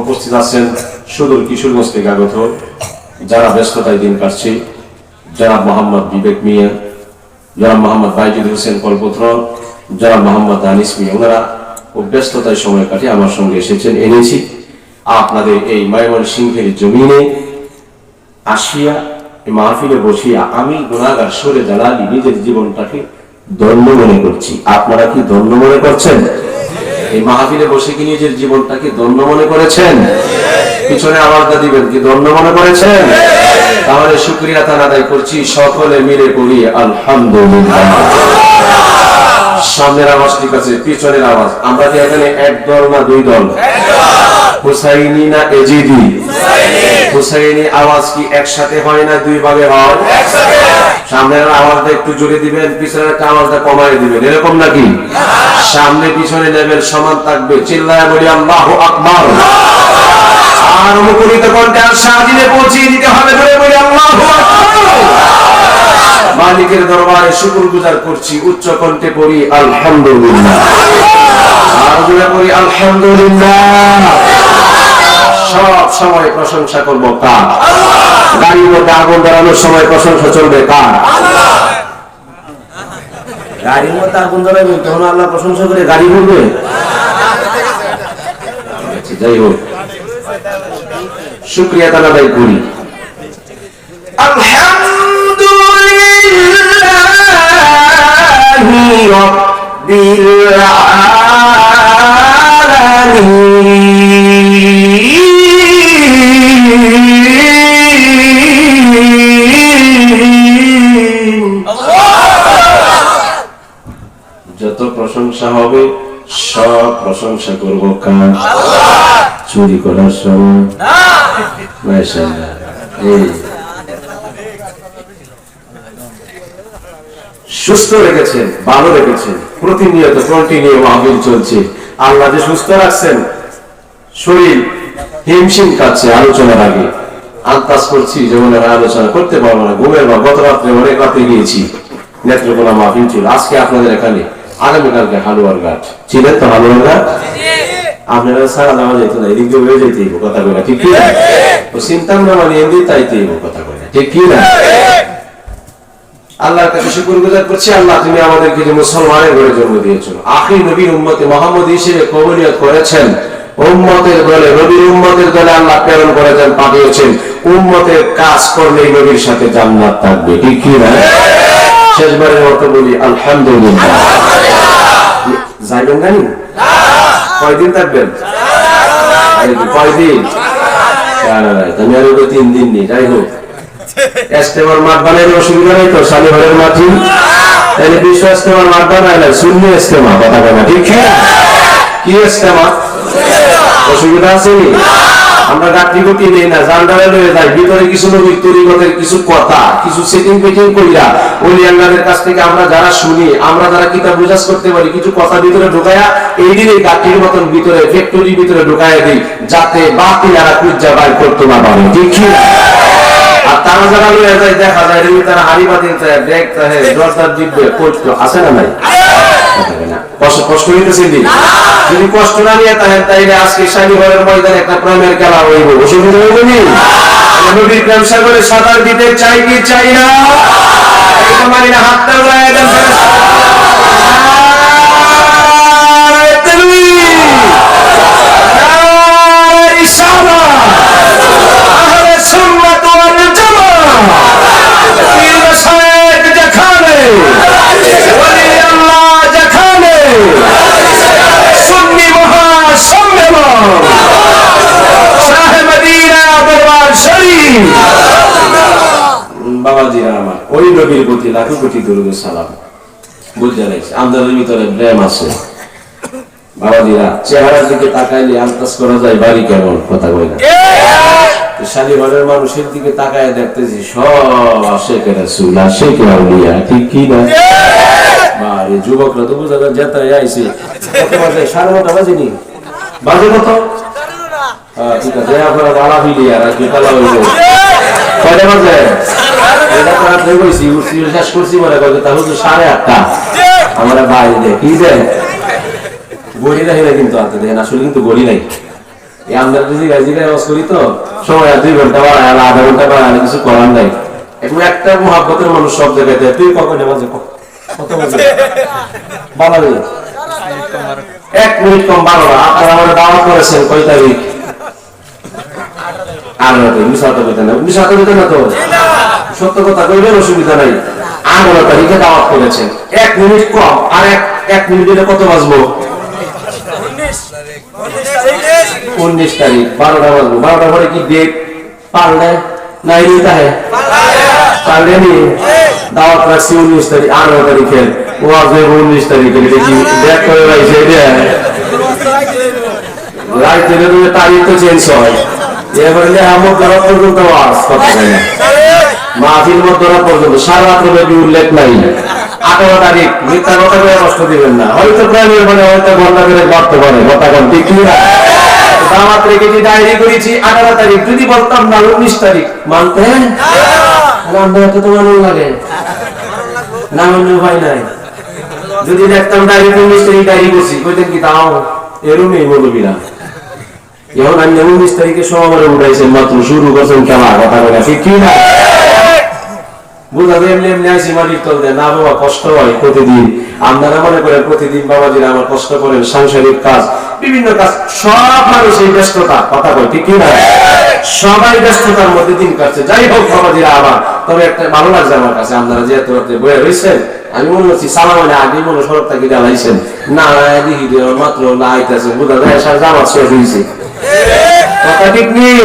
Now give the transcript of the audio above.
উপস্থিত আছেন সুদূর কিশোরগঞ্জ থেকে আগত যারা ব্যস্ততায় দিন কাটছে, জনাব মোহাম্মদ বিবেক মিয়া, জনাব মোহাম্মদ বাইজুদ হোসেন কলপত্র, জনাব মোহাম্মদ আনিস মিয়া, ওনারা খুব ব্যস্ততায় সময় কাটিয়ে আমার সঙ্গে এসেছেন। এনেছি আপনাদের এই ময়মনসিংহের জমিনে আসিয়া মাহফিলে বসিয়া আমি গুনাহগার সরে জালালি নিজের জীবনটাকে ধন্য মনে করছি। আপনারা কি ধন্য মনে করছেন? এই মাহফিলে বসে কি নিজের জীবনটাকে ধন্য মনে করেছেন? পিছনে আওয়াজটা দিবেন, কি ধন্য মনে করেছেন? তাহলে শুকরিয়া তান আদায় করছি, সকলে মিলে করি আলহামদুলিল্লাহ। সামনের আওয়াজ ঠিক আছে, পিছনের আওয়াজ। আমরা কি এখানে এক দল না দুই দল? হুসাইনি না এজিদি? হুসাইনি আওয়াজ কি একসাথে হয় না দুই ভাগে হয়? সামনের আওয়াজটা একটু জোরে দিবেন, পিছনের আওয়াজটা কমায় দিবেন, এরকম নাকি? সামনে পিছনে লেভেল সমান থাকবে। চিল্লায় বলি আল্লাহু আকবার। আর মুখরিত কণ্ঠে আর সাজিলে পৌঁছিয়ে দিতে হবে, বলে বলি আল্লাহু আকবার। মালিকের দরবারে শুকরগুজার করছি, উচ্চ কণ্ঠে পড়ি আলহামদুলিল্লাহ। আর জোরে পড়ি আলহামদুলিল্লাহ। সব সময় প্রশংসা করব কার? গাড়ির মধ্যে আগুন ধরানোর সময় প্রশংসা চলবে কার? গাড়ির মধ্যে আগুন ধরাবে তখন আল্লাহ প্রশংসা করে গাড়ি করবে? যাই হোক, শুকরিয়া তাআলা আদায় করি। আলহামদুলিল্লাহি রাব্বিল আলামিন। যত প্রশংসা হবে সব প্রশংসা করব কার? চুরি করার সময় মাশাআল্লাহ। সুস্থ রেখেছেন, ভালো রেখেছেন, প্রতিনিয়ত কন্টিনিউ মাহফিল চলছে। আল্লাহ যে সুস্থ রাখছেন, শরীর হিমশিম খাচ্ছে। আলোচনার আগে আন্দাজ করছি যেমন আলোচনা করতে পারবো না, ঘুমের বা গত রাত্রে অনেক রাতে গিয়েছি, নেত্রকোনা মাহফিল ছিল। আজকে আপনাদের এখানে, আগামীকালকে হালুয়ার ঘাট। ছিলেন তো হালুয়ার ঘাট? আপনারা সারা দেওয়া যেত না, এদিক দিয়ে হয়ে যেতে কথা কই না, ঠিক কি না? ও চিন্তাম না মানে এমনি তাইতে কথা কই না, ঠিক কি না? আল্লাহর কাছে শুকরগুজার করছি, আল্লাহ তুমি আমাদেরকে যে মুসলমানের ঘরে জন্ম দিয়েছো, আখির নবীর উম্মতে মুহাম্মদ হিসেবে কবুলিয়ত করেছেন, উম্মতের দলে, নবীর উম্মতের দলে আল্লাহ প্রেরণ করেছেন, পাঠিয়েছেন। উম্মতের কাজ করলেই নবীর সাথে জান্নাত থাকবে, ঠিক কি না? শেষবারের মতো বলি আলহামদুলিল্লাহ। যাইবেন জানি কয়দিন থাকবেন? কয়দিন? আমি আর 3 দিন নেই। যাই হোক, ইস্তেমার মাঠ বানাইলে অসুবিধা নেই তো? শালীবাড়ির মাঠে তাহলে বিশ্ব ইস্তেমার মাঠ বানায় না, সুন্নি ইস্তেমা কথা বলা, ঠিক কি? ইস্তেমা অসুবিধা আছে? আমরা গাঠি গুটি নেই না, জানডারে লয়ে যাই, ভিতরে কিছু নবীর তরিকতের কিছু কথা, কিছু সেটিং ফিটিং কইরা ওলি আল্লাহর কাছ থেকে আমরা যারা শুনি, আমরা যারা কিতাব বুঝাস করতে পারি, কিছু কথা ভিতরে ঢুকায়া এই দিনে গাঠির মতন ভিতরে ফ্যাক্টরি ভিতরে ঢুকায়া দিই, যাতে বাতি যারা কুজ্জা বাইর করতে না পারে, ঠিক কি? আর তারা যারা লয়ে যায় দেখা যায় তারা হাড়ি বাতিল চায়, ব্যাগ চায়, দরজার দিব্বে করতো, আছে না নাই? কষ্ট হইতেছে? যদি কষ্ট না নিয়ে থাকেন তাইলে আজকে শালীবাড়ির ময়দানে একটা প্রেমের খেলা হইব, অসুবিধা হইব নি? নবীর প্রেম সাগরে সাঁতার দিতে চাই কি চাই না? মানি না, হাতটা উড়াইয়া দেন। বাবাজিরা আমার, ওই নবীর প্রতি লাখো কোটি দরুদ সালাম। বুঝতে লাগছে আমাদের ভিতরে প্রেম আছে। বাবাজিরা, চেহারার দিকে তাকাইলে আন্দাজ করা যায় বাড়ি কেমন, কথা কই না? শালীবাড়ির মানুষের দিকে তাকায় দেখতেছি সব আশেকে রাসূল, আশেকে আউলিয়া, ঠিক কি না? বাড়ি যুবকরা তো বুঝা যায় যেতে আইছে। কত বাজে? 9:30 বাজেনি? বাজে কত? ঠিক আছে, আপনারা বালা ফিলিয়া আজকে খেলা হইব। কয়টা বাজে? এটা করা তো কইছি, শেষ করছি বলে কত? তাহলে তো 8:30। আমরা বাইরে কি দেয় গড়ি রাখি না, কিন্তু হাতে দেখেন আসলে কিন্তু গড়ি নাই। আমরা যদি গাজিগায় ওয়াজ করি তো সময় 2 ঘন্টা বাড়ায় আধা ঘন্টা বাড়ালে কিছু করার নাই। এখন একটা মুহাব্বতের মানুষ সব জায়গায় দেয়, তুই কখন নামাজে কত বাজে বাড়াবে 1 মিনিট কম বাড়াবা। আপনারা আমার দাওয়াত করেছেন কয় তারিখ? 18 তারিখ। মিশাতে কইতে না, মিশাতে কইতে না তো সত্য কথা কইবেন, অসুবিধা নাই। 18 তারিখে দাওয়াত করেছেন, 1 মিনিট কম। আর 1 মিনিট দিলে কত বাজবো? 19 তারিখ 12টা বাজবো। 12টা পরে কি ডেট পারলে নাই নিতে হয়? পারলে নি দাওয়াত রাখছি 19 তারিখ, 18 তারিখে ওয়াজ হবে 19 তারিখে। এটা কি ব্যাক করে রাখছে? রাইতে তুমি তারিখ তো চেঞ্জ হয়। এবারে আমার ধরা পর্যন্ত ওয়াজ করতে হয় না, মাহফিল ধরা পর্যন্ত সারা রাত ব্যাপী উল্লেখ নাই। 18 তারিখ মিথ্যা কথা বলে কষ্ট দিবেন না। হয়তো প্রাণীর মানে হয়তো ঘন্টা করে বাড়তে পারে, কথা কোন ঠিক কি না? দাওয়াত রেখেছি, ডায়েরি করেছি 18 তারিখ। যদি বলতাম না 19 তারিখ মানতেন? আপনার তো মানন লাগে না, মানলে উপায় নাই। যদি দেখতাম ডায়েরি 19 তারিখ ডায়েরি করছি, কইতেন কি তাও এরও নেই বলবিরা। এখন আমি 19 তারিখে সমাবারে উঠাইছেন, মাত্র শুরু করছেন খেলা, কথা বলে ঠিক কি না? বুঝা যায় এমনি এমনি আইসি মাটির তল দেয় না বাবা, কষ্ট হয় প্রতিদিন। আপনারা মনে করেন প্রতিদিন বাবাজিরা আমার কষ্ট করেন, সাংসারিক কাজ, বিভিন্ন কাজ, সব মানুষ এই ব্যস্ততা, কথা বলে ঠিক কি না? সবাই ব্যস্ততার মধ্যে দিন কাটছে। যাই হোক বাবাজিরা, আবার তবে একটা ভালো লাগছে আমার কাছে, আপনারা যে এত রাত্রে বয়ে রয়েছেন। আমি মনে করছি সালাম মানে আগে মনে সড়ক থেকে জ্বালাইছেন, না দেখি মাত্র লাইট আছে, বোঝা যায় জামাত শেষ হয়েছে, কথা ঠিক নেই।